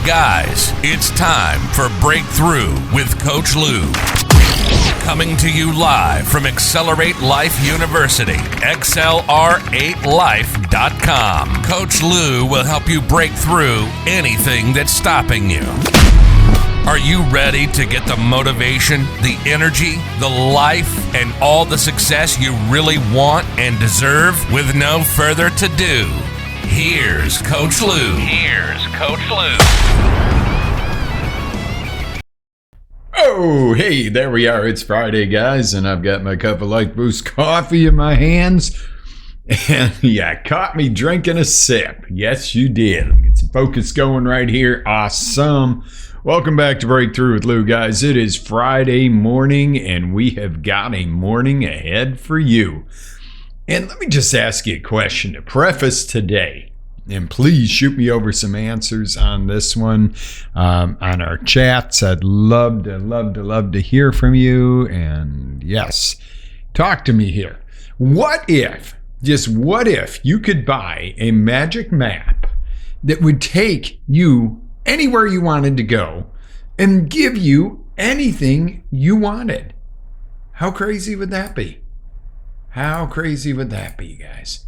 Guys, it's time for Breakthrough with Coach Lou. Coming to you live from Accelerate Life University, XLR8Life.com. Coach Lou will help you break through anything that's stopping you. Are you ready to get the motivation, the energy, the life, and all the success you really want and deserve? With no further ado, here's Coach Lou. Oh, hey, there we are. It's Friday, guys, and I've got my cup of Life Boost coffee in my hands. And yeah, caught me drinking a sip. Yes, you did. Get some focus going right here. Awesome. Welcome back to Breakthrough with Lou, guys. It is Friday morning, and we have got a morning ahead for you. And let me just ask you a question to preface today. And please shoot me over some answers on this one on our chats. I'd love to hear from you. And yes, talk to me here. What if you could buy a magic map that would take you anywhere you wanted to go and give you anything you wanted? How crazy would that be? How crazy would that be, guys?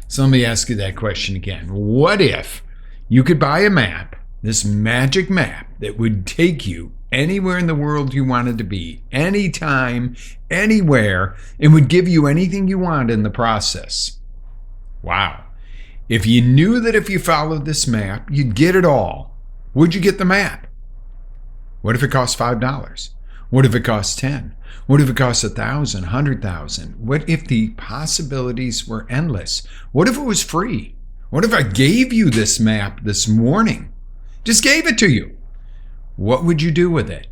So let me ask you that question again. What if you could buy a map, this magic map that would take you anywhere in the world you wanted to be, anytime, anywhere, and would give you anything you want in the process? Wow. If you knew that if you followed this map, you'd get it all, would you get the map? What if it costs $5? What if it costs 10? What if it costs 1,000, 100,000? What if the possibilities were endless? What if it was free? What if I gave you this map this morning? Just gave it to you. What would you do with it?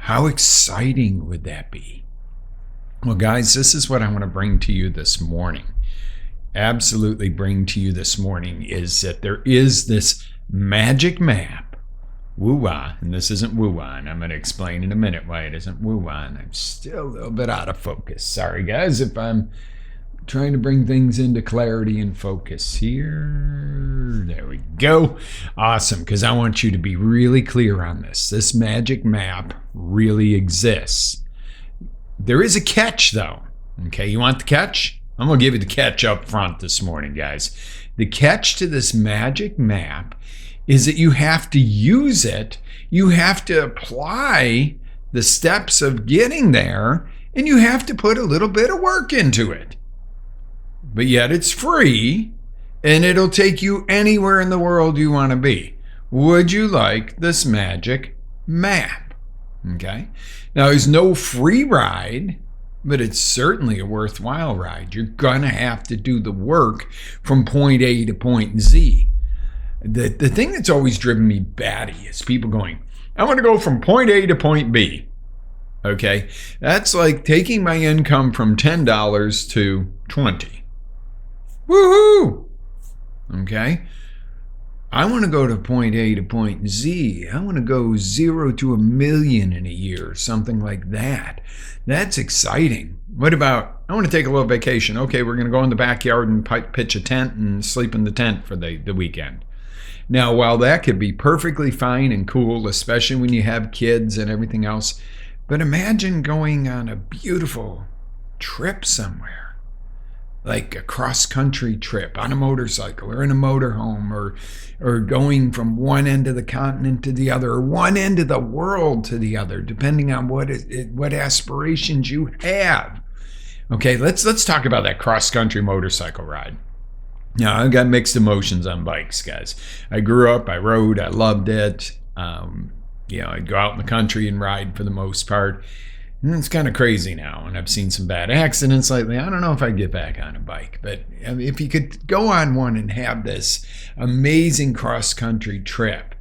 How exciting would that be? Well, guys, this is what I want to bring to you this morning. Absolutely bring to you this morning is that there is this magic map. Woo-wah, and this isn't woo-wah, and I'm going to explain in a minute why it isn't woo-wah, and I'm still a little bit out of focus. Sorry, guys, if I'm trying to bring things into clarity and focus here. There we go. Awesome, because I want you to be really clear on this. This magic map really exists. There is a catch, though. Okay, you want the catch? I'm going to give you the catch up front this morning, guys. The catch to this magic map is that you have to use it, you have to apply the steps of getting there, and you have to put a little bit of work into it. But yet it's free, and it'll take you anywhere in the world you want to be. Would you like this magic map? Okay. Now, there's no free ride, but it's certainly a worthwhile ride. You're going to have to do the work from point A to point Z. The thing that's always driven me batty is people going, I want to go from point A to point B. Okay, that's like taking my income from $10 to $20. Woohoo! Okay, I want to go to point A to point Z. I want to go 0 to $1 million in a year, something like that. That's exciting. What about, I want to take a little vacation. Okay, we're going to go in the backyard and pitch a tent and sleep in the tent for the weekend. Now, while that could be perfectly fine and cool, especially when you have kids and everything else, but imagine going on a beautiful trip somewhere, like a cross-country trip on a motorcycle or in a motorhome, or going from one end of the continent to the other, or one end of the world to the other, depending on what aspirations you have. Okay, let's talk about that cross-country motorcycle ride. Now, I've got mixed emotions on bikes, guys. I grew up, I rode, I loved it. I'd go out in the country and ride for the most part. And it's kind of crazy now, and I've seen some bad accidents lately. I don't know if I'd get back on a bike, but if you could go on one and have this amazing cross-country trip,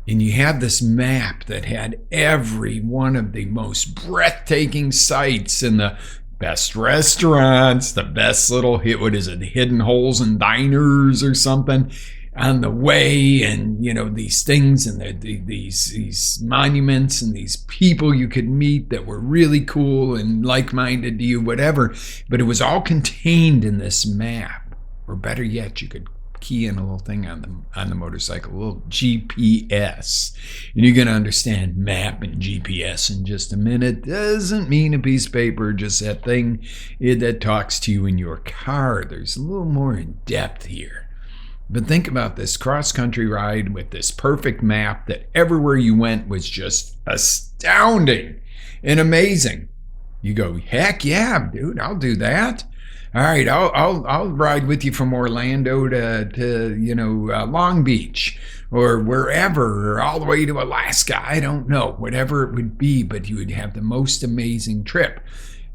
and you had this map that had every one of the most breathtaking sights and the best restaurants, the best little hidden holes and diners or something on the way, and these things and these monuments and these people you could meet that were really cool and like-minded to you, whatever. But it was all contained in this map. Or better yet, you could key in a little thing on the motorcycle, a little GPS. And you're going to understand map and GPS in just a minute. Doesn't mean a piece of paper, just that thing that talks to you in your car. There's a little more in depth here. But think about this cross-country ride with this perfect map that everywhere you went was just astounding and amazing. You go, heck yeah, dude, I'll do that. All right, I'll ride with you from Orlando to Long Beach or wherever, or all the way to Alaska. I don't know, whatever it would be, but you would have the most amazing trip.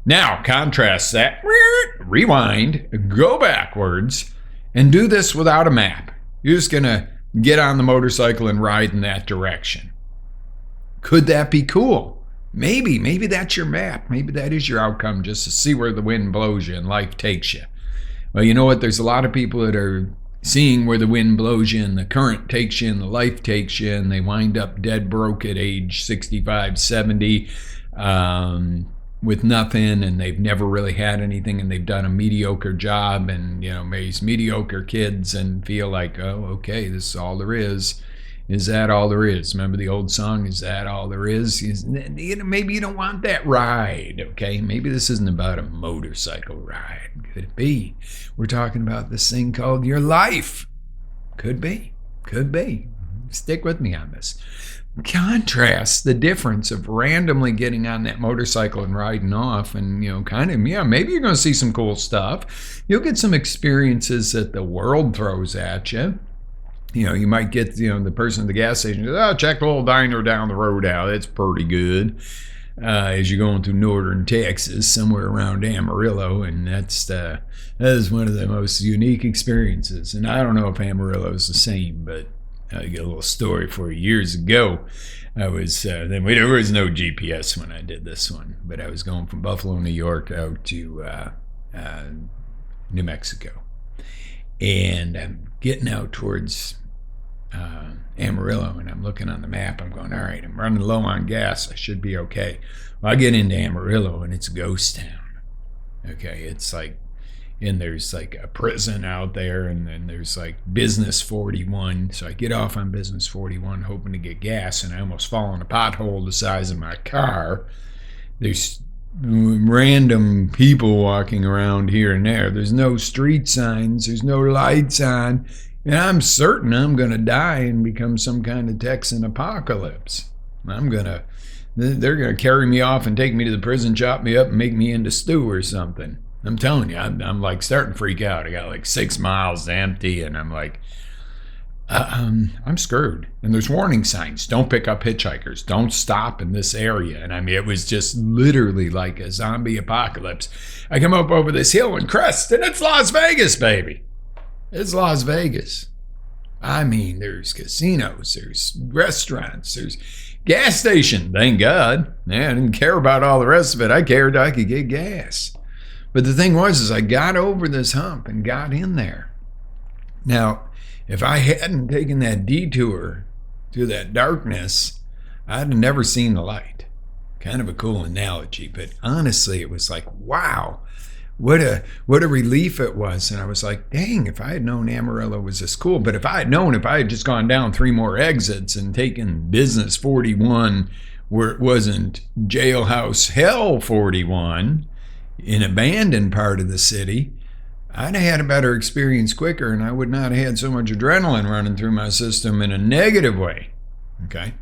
Now, contrast that, rewind, go backwards, and do this without a map. You're just going to get on the motorcycle and ride in that direction. Could that be cool? Maybe that's your map. Maybe that is your outcome, just to see where the wind blows you and life takes you. Well, you know what? There's a lot of people that are seeing where the wind blows you and the current takes you and the life takes you, and they wind up dead broke at age 65, 70 with nothing, and they've never really had anything, and they've done a mediocre job and, raised mediocre kids and feel like, oh, okay, this is all there is. Is that all there is? Remember the old song, is that all there is? Maybe you don't want that ride, okay? Maybe this isn't about a motorcycle ride. Could it be? We're talking about this thing called your life. Could be. Stick with me on this. Contrast the difference of randomly getting on that motorcycle and riding off and, maybe you're going to see some cool stuff. You'll get some experiences that the world throws at you. You might get, the person at the gas station says, check the little diner down the road out. It's pretty good. As you're going through northern Texas, somewhere around Amarillo, and that is one of the most unique experiences. And I don't know if Amarillo is the same, but I'll get a little story for you. Years ago, there was no GPS when I did this one, but I was going from Buffalo, New York out to New Mexico. And I'm getting out towards Amarillo, and I'm looking on the map. I'm going, all right, I'm running low on gas. I should be okay. Well, I get into Amarillo, and it's a ghost town. Okay, it's like, and there's like a prison out there, and then there's like Business 41. So I get off on Business 41 hoping to get gas, and I almost fall in a pothole the size of my car. There's random people walking around here and there. There's no street signs. There's no lights on. And I'm certain I'm going to die and become some kind of Texan apocalypse. They're going to carry me off and take me to the prison, chop me up, and make me into stew or something. I'm telling you, I'm like starting to freak out. I got like 6 miles to empty, and I'm like, I'm screwed. And there's warning signs. Don't pick up hitchhikers. Don't stop in this area. And I mean, it was just literally like a zombie apocalypse. I come up over this hill and crest, and it's Las Vegas, baby. It's Las Vegas. I mean, there's casinos, there's restaurants, there's gas station. Thank God. Man, I didn't care about all the rest of it. I cared I could get gas. But the thing was, I got over this hump and got in there. Now, if I hadn't taken that detour through that darkness, I'd have never seen the light. Kind of a cool analogy, but honestly, it was like, wow, what a relief it was. And I was like, dang, if I had known Amarillo was this cool. But if I had just gone down 3 more exits and taken Business 41 where it wasn't Jailhouse Hell 41, an abandoned part of the city, I'd have had a better experience quicker, and I would not have had so much adrenaline running through my system in a negative way. Okay?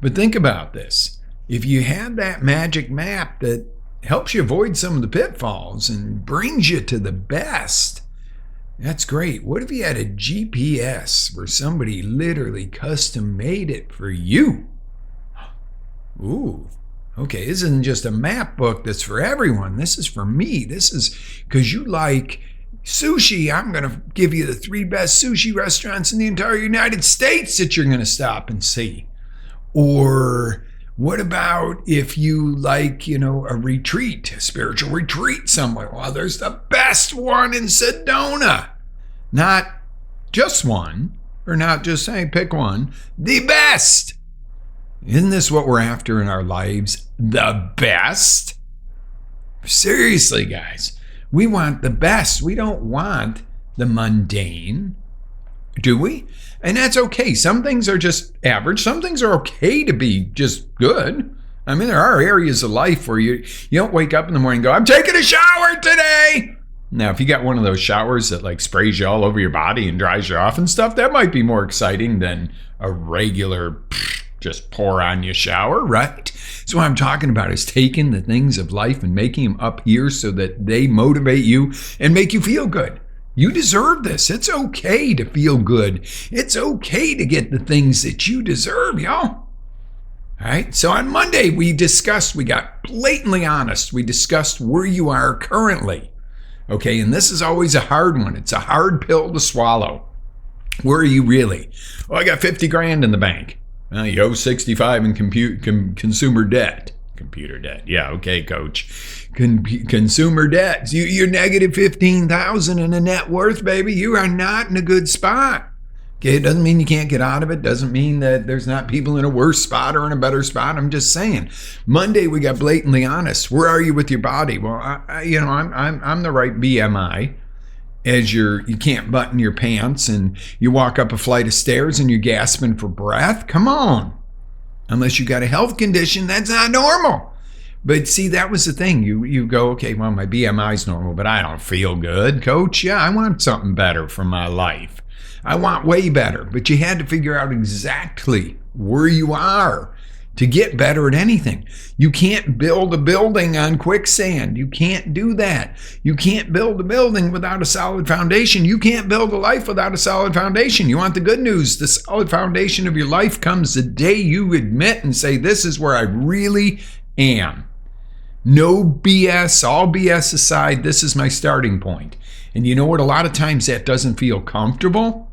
But think about this. If you had that magic map that helps you avoid some of the pitfalls and brings you to the best, that's great. What if you had a GPS where somebody literally custom made it for you? Ooh. Okay, this isn't just a map book that's for everyone. This is for me. This is because you like sushi. I'm going to give you the 3 best sushi restaurants in the entire United States that you're going to stop and see. Or what about if you like, a retreat, a spiritual retreat somewhere? Well, there's the best one in Sedona. Not just one, or not just saying pick one, the best. Isn't this what we're after in our lives? The best? Seriously, guys, we want the best. We don't want the mundane. Do we? And that's okay. Some things are just average. Some things are okay to be just good. I mean, there are areas of life where you don't wake up in the morning and go, I'm taking a shower today. Now, if you got one of those showers that like sprays you all over your body and dries you off and stuff, that might be more exciting than a regular just pour on you shower, right? So what I'm talking about is taking the things of life and making them up here so that they motivate you and make you feel good. You deserve this. It's okay to feel good. It's okay to get the things that you deserve, y'all. All right. So on Monday, we got blatantly honest. We discussed where you are currently. Okay. And this is always a hard one. It's a hard pill to swallow. Where are you really? Oh, I got 50 grand in the bank. Well, you owe 65 in consumer debt. Computer debt. Yeah, okay, coach. Consumer debt. You're negative 15,000 in a net worth, baby. You are not in a good spot. Okay, it doesn't mean you can't get out of it. Doesn't mean that there's not people in a worse spot or in a better spot. I'm just saying. Monday we got blatantly honest. Where are you with your body? Well, I'm the right BMI. As you can't button your pants and you walk up a flight of stairs and you're gasping for breath. Come on. Unless you got a health condition, that's not normal. But see, that was the thing. You go, okay, well, my BMI's normal, but I don't feel good, coach. Yeah, I want something better for my life. I want way better. But you had to figure out exactly where you are to get better at anything. You can't build a building on quicksand. You can't do that. You can't build a building without a solid foundation. You can't build a life without a solid foundation. You want the good news? The solid foundation of your life comes the day you admit and say, this is where I really am. No BS, all BS aside, this is my starting point. And you know what? A lot of times that doesn't feel comfortable.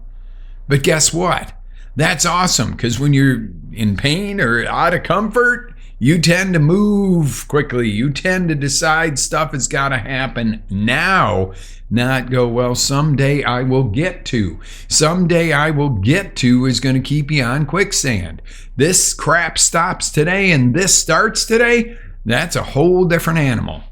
But guess what? That's awesome, because when you're in pain or out of comfort, you tend to move quickly. You tend to decide stuff has got to happen now, not go, well, someday I will get to. Someday I will get to is going to keep you on quicksand. This crap stops today and this starts today. That's a whole different animal.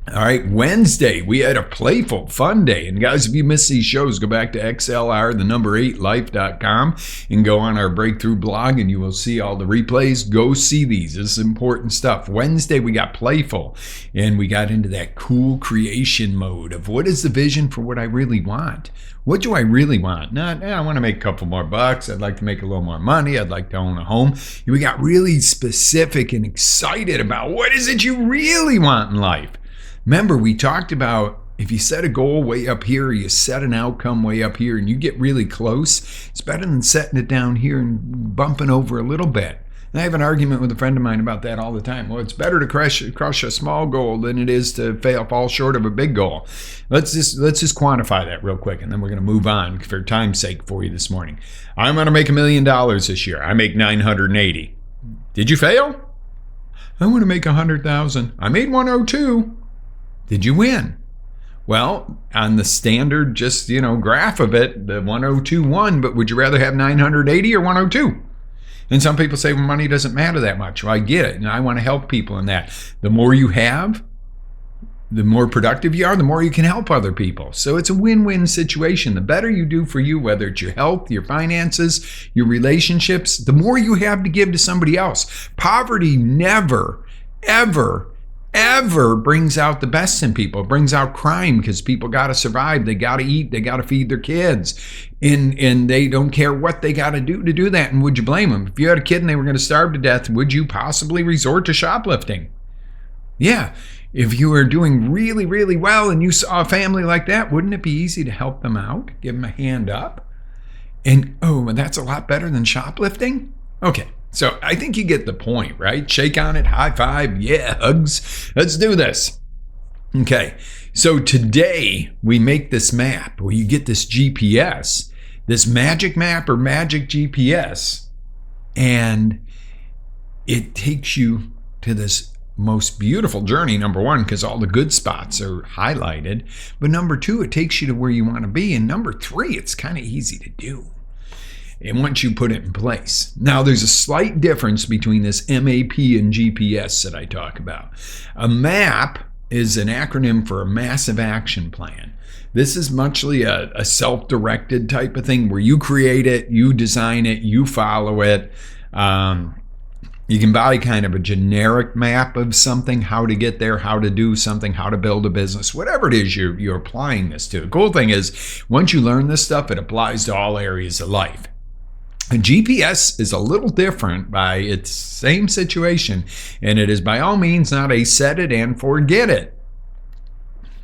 All right, Wednesday, we had a playful, fun day. And guys, if you miss these shows, go back to XLR8life.com and go on our breakthrough blog and you will see all the replays. Go see these. This is important stuff. Wednesday, we got playful and we got into that cool creation mode of what is the vision for what I really want? What do I really want? Not, I want to make a couple more bucks. I'd like to make a little more money. I'd like to own a home. We got really specific and excited about what is it you really want in life. Remember, we talked about if you set a goal way up here, or you set an outcome way up here, and you get really close, it's better than setting it down here and bumping over a little bit. And I have an argument with a friend of mine about that all the time. Well, it's better to crush a small goal than it is to fall short of a big goal. Let's just quantify that real quick, and then we're going to move on for time's sake for you this morning. I'm going to make $1 million this year. I make 980. Did you fail? I want to make 100,000. I made 102. Did you win? Well, on the standard, graph of it, the 102 won, but would you rather have 980 or 102? And some people say, well, money doesn't matter that much. Well, I get it, and I want to help people in that. The more you have, the more productive you are, the more you can help other people. So it's a win-win situation. The better you do for you, whether it's your health, your finances, your relationships, the more you have to give to somebody else. Poverty never, ever brings out the best in people. It brings out crime because people got to survive. They got to eat. They got to feed their kids. And they don't care what they got to do that. And would you blame them? If you had a kid and they were going to starve to death, would you possibly resort to shoplifting? Yeah. If you were doing really, really well and you saw a family like that, wouldn't it be easy to help them out? Give them a hand up? And, that's a lot better than shoplifting? Okay. So I think you get the point, right? Shake on it, high five, yeah, hugs. Let's do this. Okay, so today we make this map where you get this GPS, this magic map or magic GPS, and it takes you to this most beautiful journey, number one, because all the good spots are highlighted. But number two, it takes you to where you want to be. And number three, it's kind of easy to do. And once you put it in place. Now, there's a slight difference between this MAP and GPS that I talk about. A map is an acronym for a massive action plan. This is muchly a self-directed type of thing where you create it, you design it, you follow it. You can buy kind of a generic map of something, how to get there, how to do something, how to build a business, whatever it is you're applying this to. The cool thing is, once you learn this stuff, it applies to all areas of life. A GPS is a little different by its same situation, and it is by all means not a set it and forget it.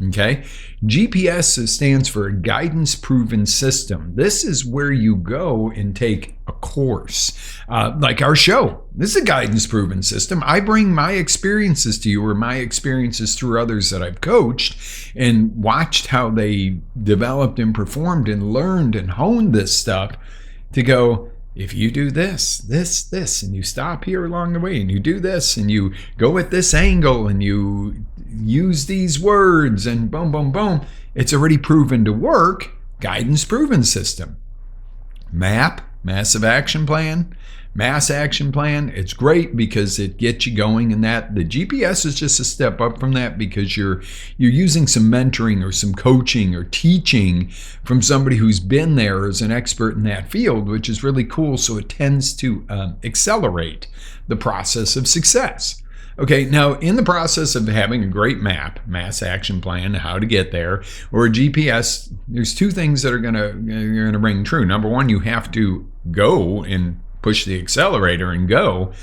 Okay, GPS stands for Guidance Proven System. This is where you go and take a course, like our show. This is a guidance proven system. I bring my experiences to you, or my experiences through others that I've coached and watched how they developed and performed and learned and honed this stuff to go, if you do this, and you stop here along the way, and you do this, and you go at this angle, and you use these words, and boom, boom, boom, it's already proven to work. Guidance proven system. MAP, massive action plan, mass action plan. It's great because it gets you going in that. The GPS is just a step up from that because you're using some mentoring or some coaching or teaching from somebody who's been there as an expert in that field, which is really cool. So it tends to accelerate the process of success. Okay, now in the process of having a great map, mass action plan, how to get there, or a GPS, there's two things that are gonna ring true. Number one, you have to go and push the accelerator and go.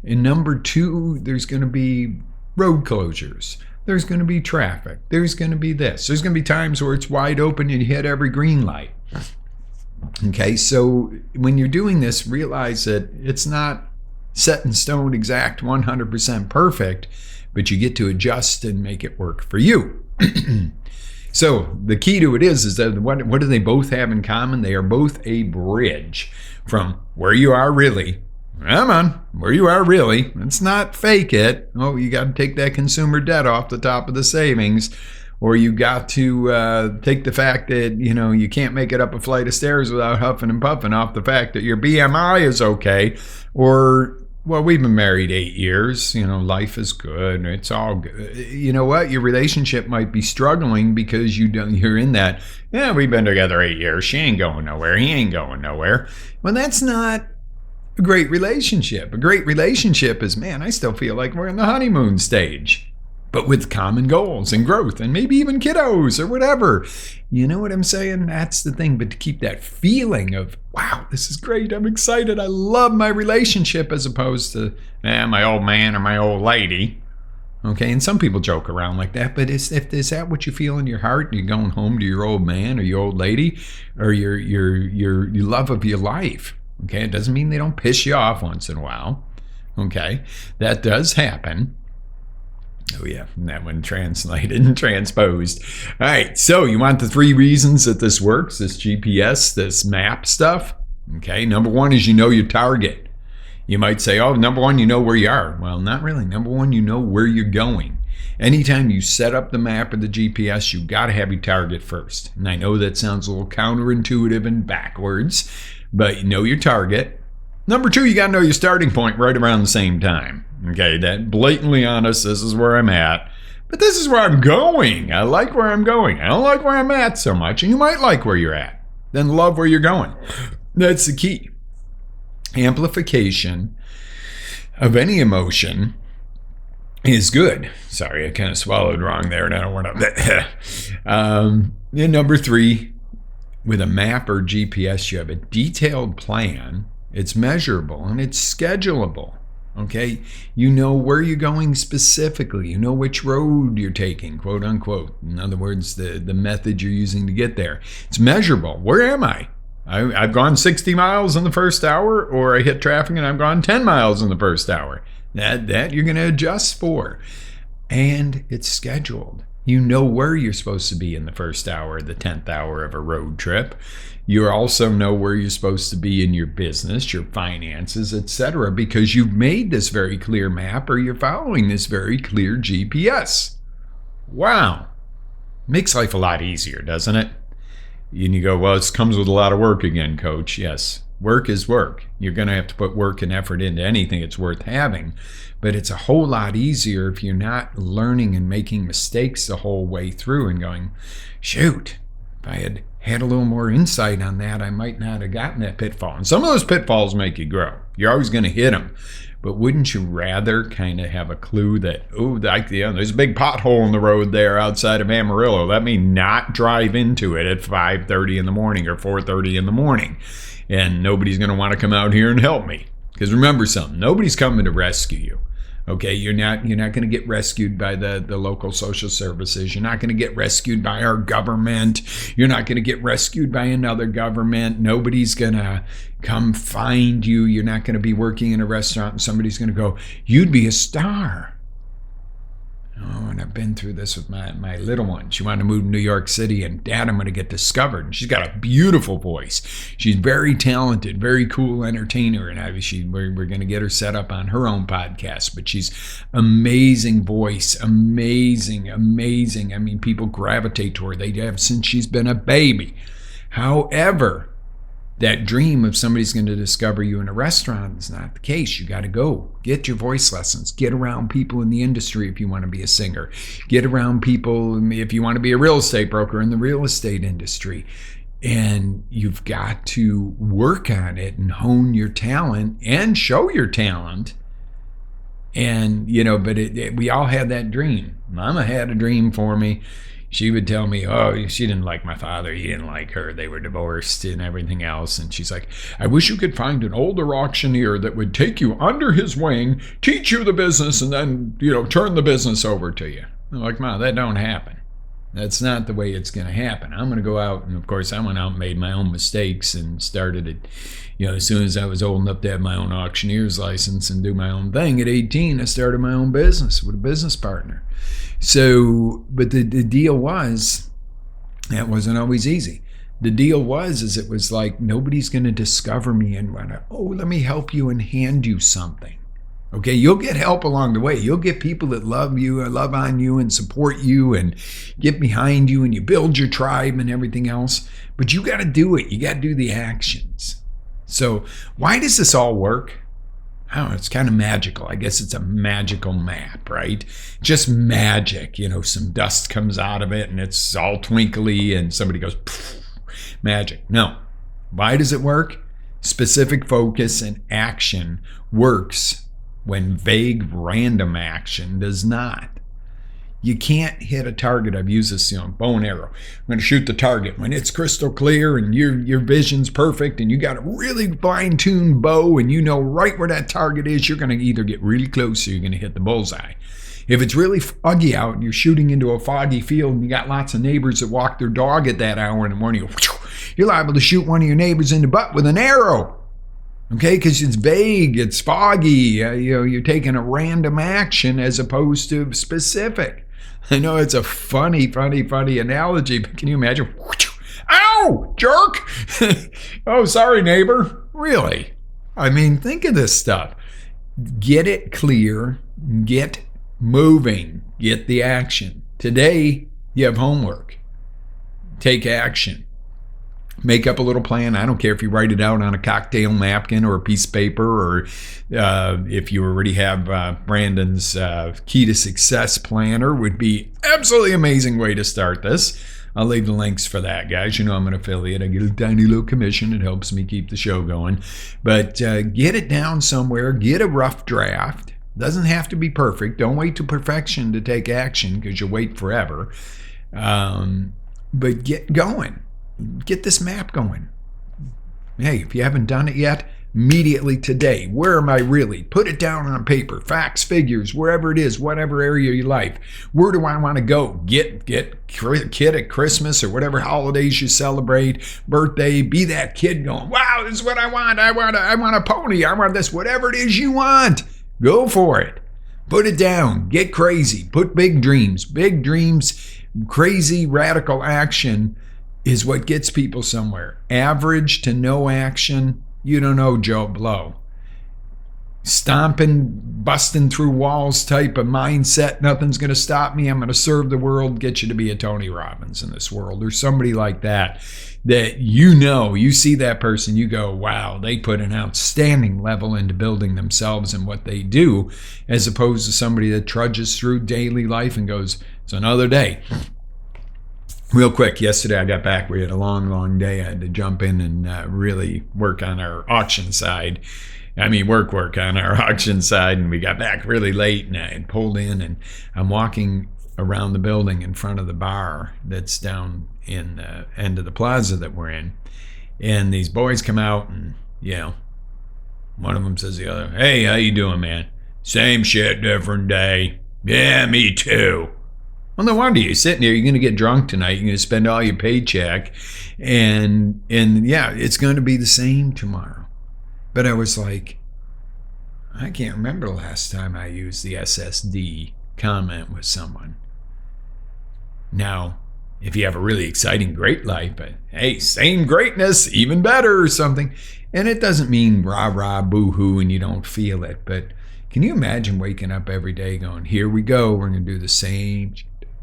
And number two, there's going to be road closures. There's going to be traffic. There's going to be this. There's going to be times where it's wide open and you hit every green light. Okay, so when you're doing this, realize that it's not set in stone, exact, 100% perfect, but you get to adjust and make it work for you. So the key to it is that what do they both have in common? They are both a bridge from where you are really. Come on, where you are really. Let's not fake it. Oh, you got to take that consumer debt off the top of the savings, or you got to take the fact that you can't make it up a flight of stairs without huffing and puffing off the fact that your BMI is okay, or well, we've been married 8 years. Life is good. It's all good. You know what? Your relationship might be struggling because you're in that, we've been together 8 years. She ain't going nowhere. He ain't going nowhere. Well, that's not a great relationship. A great relationship is, man, I still feel like we're in the honeymoon stage, but with common goals and growth and maybe even kiddos or whatever. You know what I'm saying? That's the thing. But to keep that feeling of, wow, this is great. I'm excited. I love my relationship, as opposed to, my old man or my old lady. Okay, and some people joke around like that, but is that what you feel in your heart? You're going home to your old man or your old lady, or your love of your life. Okay, it doesn't mean they don't piss you off once in a while. Okay, that does happen. Oh yeah, that one translated and transposed. All right, so you want the 3 reasons that this works, this GPS, this map stuff? Okay, number one is you know your target. You might say, oh, number one, you know where you are. Well, not really. Number one, you know where you're going. Anytime you set up the map or the GPS, you got to have your target first. And I know that sounds a little counterintuitive and backwards, but you know your target. Number two, you got to know your starting point right around the same time. Okay, that blatantly honest, this is where I'm at, but this is where I'm going. I like where I'm going. I don't like where I'm at so much, and you might like where you're at. Then love where you're going. That's the key. Amplification of any emotion is good. Sorry, I kind of swallowed wrong there, and I don't want to. And number 3, with a map or GPS, you have a detailed plan. It's measurable and it's schedulable. Okay, you know where you're going specifically. You know which road you're taking, quote unquote. In other words, the method you're using to get there. It's measurable. Where am I? I've gone 60 miles in the first hour, or I hit traffic and I've gone 10 miles in the first hour. That you're going to adjust for. And it's scheduled. You know where you're supposed to be in the first hour, the 10th hour of a road trip. You also know where you're supposed to be in your business, your finances, etc., because you've made this very clear map, or you're following this very clear GPS. Wow. Makes life a lot easier, doesn't it? And you go, well, it comes with a lot of work again, coach. Yes, Work is work. You're going to have to put work and effort into anything it's worth having. But it's a whole lot easier if you're not learning and making mistakes the whole way through and going, shoot, if I had a little more insight on that, I might not have gotten that pitfall. And some of those pitfalls make you grow. You're always going to hit them. But wouldn't you rather kind of have a clue that, there's a big pothole in the road there outside of Amarillo. Let me not drive into it at 5:30 in the morning or 4:30 in the morning. And nobody's going to want to come out here and help me. Because remember something, nobody's coming to rescue you. Okay, you're not going to get rescued by the local social services. You're not going to get rescued by our government. You're not going to get rescued by another government. Nobody's going to come find you. You're not going to be working in a restaurant and somebody's going to go, you'd be a star. Oh, and I've been through this with my little one. She wanted to move to New York City, and Dad, I'm going to get discovered. And she's got a beautiful voice. She's very talented, very cool entertainer, and we're going to get her set up on her own podcast. But she's amazing voice, amazing. I mean, people gravitate to her. They have since she's been a baby. However, that dream of somebody's going to discover you in a restaurant is not the case. You got to go get your voice lessons, get around people in the industry if you want to be a singer, get around people if you want to be a real estate broker in the real estate industry. And you've got to work on it and hone your talent and show your talent. And, but we all had that dream. Mama had a dream for me. She would tell me, oh, she didn't like my father. He didn't like her. They were divorced and everything else. And she's like, I wish you could find an older auctioneer that would take you under his wing, teach you the business, and then, turn the business over to you. I'm like, Mom, that don't happen. That's not the way it's going to happen. I'm going to go out. And, of course, I went out and made my own mistakes and started it. As soon as I was old enough to have my own auctioneer's license and do my own thing at 18, I started my own business with a business partner. So, but the deal was, that wasn't always easy. The deal was, it was like, nobody's going to discover me and let me help you and hand you something. Okay, you'll get help along the way. You'll get people that love you, love on you and support you and get behind you, and you build your tribe and everything else. But you got to do it. You got to do the actions. So why does this all work? I don't know, it's kind of magical. I guess it's a magical map, right? Just magic. Some dust comes out of it and it's all twinkly and somebody goes, magic. No. Why does it work? Specific focus and action works when vague random action does not. You can't hit a target. I've used this, bow and arrow. I'm going to shoot the target. When it's crystal clear and your vision's perfect and you got a really fine-tuned bow and you know right where that target is, you're going to either get really close or you're going to hit the bullseye. If it's really foggy out and you're shooting into a foggy field and you got lots of neighbors that walk their dog at that hour in the morning, you're liable to shoot one of your neighbors in the butt with an arrow. Okay, because it's vague, it's foggy. You're taking a random action as opposed to specific. I know it's a funny analogy, but can you imagine? Ow, jerk! Oh, sorry, neighbor. Really? I mean, think of this stuff. Get it clear, get moving, get the action. Today, you have homework. Take action. Make up a little plan. I don't care if you write it out on a cocktail napkin or a piece of paper, or if you already have Brandon's Key to Success planner, would be absolutely amazing way to start this. I'll leave the links for that, guys. I'm an affiliate. I get a tiny little commission. It helps me keep the show going. But get it down somewhere. Get a rough draft. Doesn't have to be perfect. Don't wait to perfection to take action, because you'll wait forever. But get going. Get this map going. Hey, if you haven't done it yet, immediately today, where am I really? Put it down on paper, facts, figures, wherever it is, whatever area of your life. Where do I want to go? Get kid at Christmas or whatever holidays you celebrate, birthday, be that kid going, wow, this is what I want. I want a pony. I want this, whatever it is you want. Go for it. Put it down. Get crazy. Put big dreams. Big dreams, crazy, radical action is what gets people somewhere. Average to no action, you don't know Joe Blow. stomping, busting through walls type of mindset. Nothing's going to stop me. I'm going to serve the world. Get you to be a Tony Robbins in this world or somebody like that. That you see that person, you go, wow, they put an outstanding level into building themselves and what they do, as opposed to somebody that trudges through daily life and goes, it's another day. Real quick, yesterday I got back. We had a long day. I had to jump in and really work on our auction side. Work on our auction side, and we got back really late, and I had pulled in, and I'm walking around the building in front of the bar that's down in the end of the plaza that we're in, and these boys come out, and one of them says to the other, hey, how you doing, man? Same shit, different day. Yeah, me too. Well, no wonder you're sitting there. You're going to get drunk tonight. You're going to spend all your paycheck, and yeah, it's going to be the same tomorrow. But I was like, I can't remember the last time I used the SSD comment with someone. Now, if you have a really exciting, great life, but hey, same greatness, even better or something. And it doesn't mean rah-rah, boo-hoo, and you don't feel it. But can you imagine waking up every day going, here we go, we're going to do the same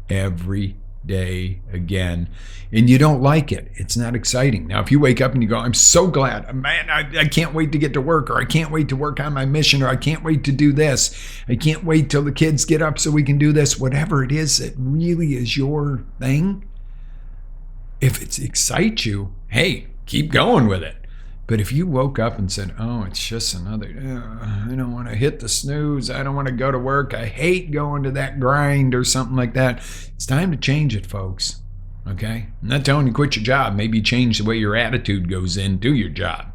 every day again, and you don't like it? It's not exciting. Now, if you wake up and you go, I'm so glad, man, I can't wait to get to work, or I can't wait to work on my mission, or I can't wait to do this, I can't wait till the kids get up so we can do this, whatever it is that really is your thing, if it excites you, hey, keep going with it. But if you woke up and said, oh, it's just another, I don't want to hit the snooze, I don't want to go to work, I hate going to that grind or something like that, it's time to change it, folks. Okay? I'm not telling you to quit your job. Maybe you change the way your attitude goes into your job.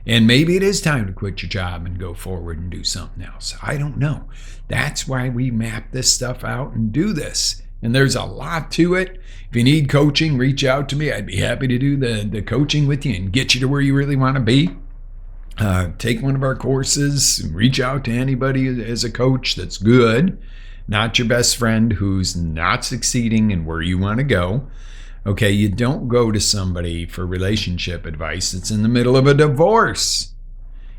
And maybe it is time to quit your job and go forward and do something else. I don't know. That's why we map this stuff out and do this. And there's a lot to it. If you need coaching, reach out to me. I'd be happy to do the coaching with you and get you to where you really want to be. Take one of our courses. Reach out to anybody as a coach that's good, not your best friend who's not succeeding in where you want to go. Okay, you don't go to somebody for relationship advice that's in the middle of a divorce.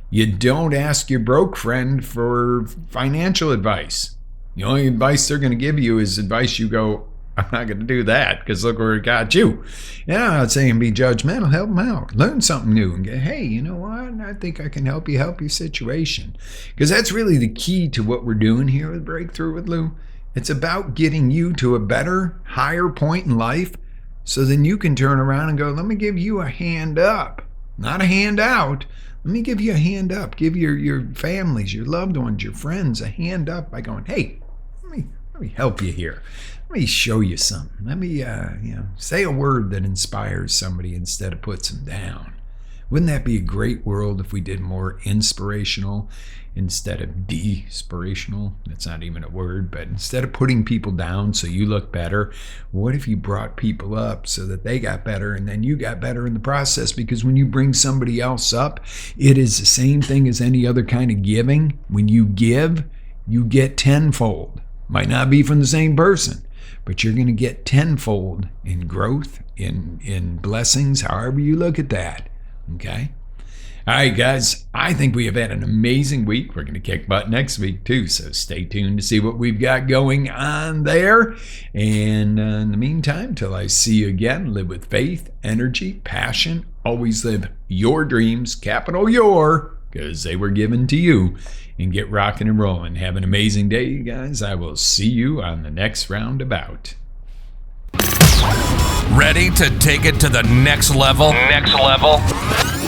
You don't ask your broke friend for financial advice. The only advice they're going to give you is advice you go, I'm not going to do that because look where it got you. And I'm not saying be judgmental. Help them out. Learn something new and go, hey, you know what? I think I can help your situation. Because that's really the key to what we're doing here with Breakthrough with Lou. It's about getting you to a better, higher point in life so then you can turn around and go, let me give you a hand up, not a hand out. Let me give you a hand up. Give your families, your loved ones, your friends a hand up by going, hey, let me help you here. Let me show you something. Let me say a word that inspires somebody instead of puts them down. Wouldn't that be a great world if we did more inspirational instead of despirational? That's not even a word, but instead of putting people down so you look better, what if you brought people up so that they got better and then you got better in the process? Because when you bring somebody else up, it is the same thing as any other kind of giving. When you give, you get tenfold. Might not be from the same person, but you're going to get tenfold in growth, in blessings, however you look at that. Okay? All right, guys, I think we have had an amazing week. We're going to kick butt next week, too, so stay tuned to see what we've got going on there. And in the meantime, till I see you again, live with faith, energy, passion. Always live your dreams, capital your, because they were given to you. And get rocking and rolling. Have an amazing day, you guys. I will see you on the next roundabout. Ready to take it to the next level?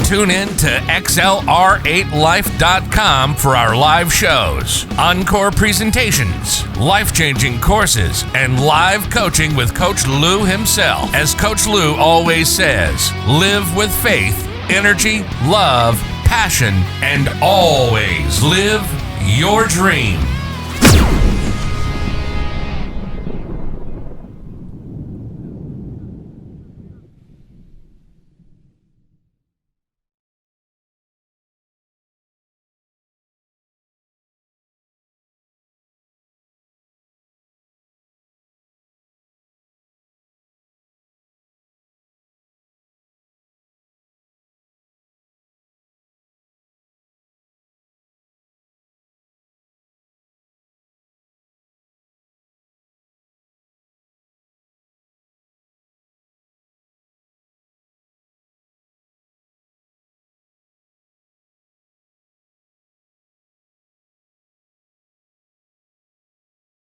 Tune in to XLR8Life.com for our live shows, encore presentations, life-changing courses, and live coaching with Coach Lou himself. As Coach Lou always says, live with faith, energy, love, passion, and always live your dream.